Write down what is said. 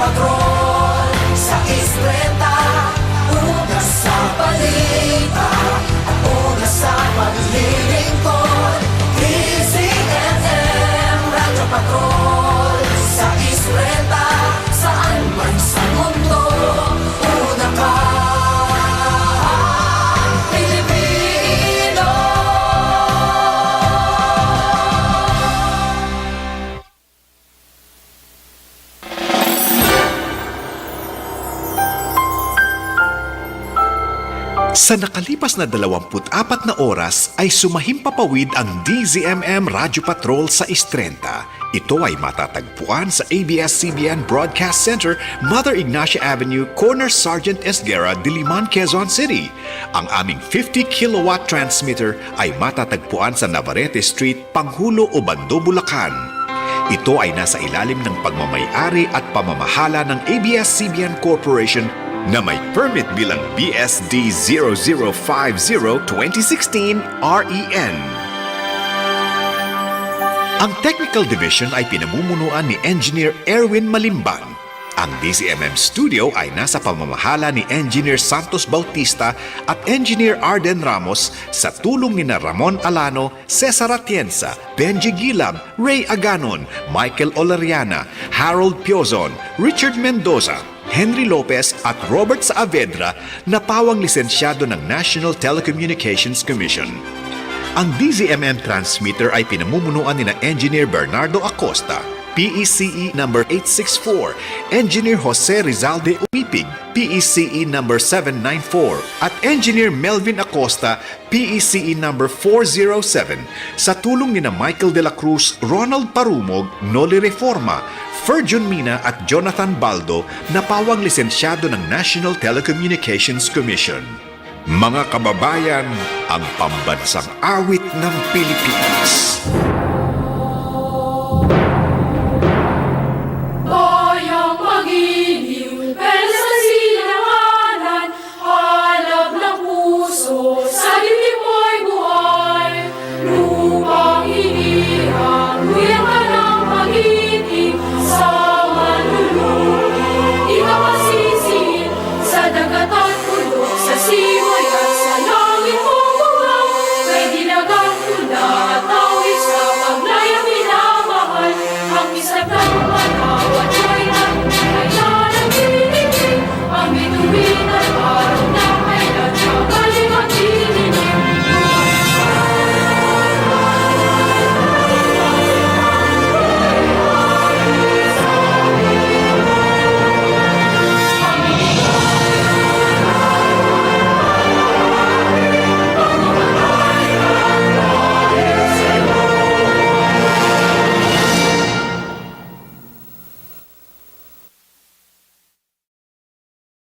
Patrol sa Istreta, ugas sa balita at ugas sa paglilingkod. DZMM Radyo Patrol sa Istreta, saan man sa mundo, una ka Pilipino. Sa nakalipas na 24 na oras ay sumahimpapawid ang DZMM Radyo Patrol sa Istrenta. Ito ay matatagpuan sa ABS-CBN Broadcast Center, Mother Ignacia Avenue, corner Sergeant Esguerra, Diliman, Quezon City. Ang aming 50 kilowatt transmitter ay matatagpuan sa Navarrete Street, Panghulo, Obando, Bulacan. Ito ay nasa ilalim ng pagmamay-ari at pamamahala ng ABS-CBN Corporation na may permit bilang BSD 0050-2016 REN. Ang Technical Division ay pinamumunuan ni Engineer Erwin Malimban. Ang DZMM Studio ay nasa pamamahala ni Engineer Santos Bautista at Engineer Arden Ramos sa tulong ni Ramon Alano, Cesar Atienza, Benji Gilab, Ray Aganon, Michael Olariana, Harold Piozon, Richard Mendoza, Henry Lopez at Robert Saavedra na pawang lisensyado ng National Telecommunications Commission. Ang DZMM transmitter ay pinamumunuan ni Engineer Bernardo Acosta, PECE number 864, Engineer Jose Rizalde Umipig, PECE number 794, at Engineer Melvin Acosta, PECE number 407, sa tulong ni Michael De La Cruz, Ronald Parumog, Noli Reforma, Ferjun Mina at Jonathan Baldo na pawang lisensyado ng National Telecommunications Commission. Mga kababayan, ang pambansang awit ng Pilipinas. Bayang magiliw, pero sa silanganan, halab ng puso, sa dibdib mo'y buhay. Lupang hinihang, nguyang ka ng magiting, sa manlulukin, di ka masisiin, sa dagat at bundok, sa siway at sa langit mong buwang, may dinagang tula at awit sa paglayang minamahal, ang isang ng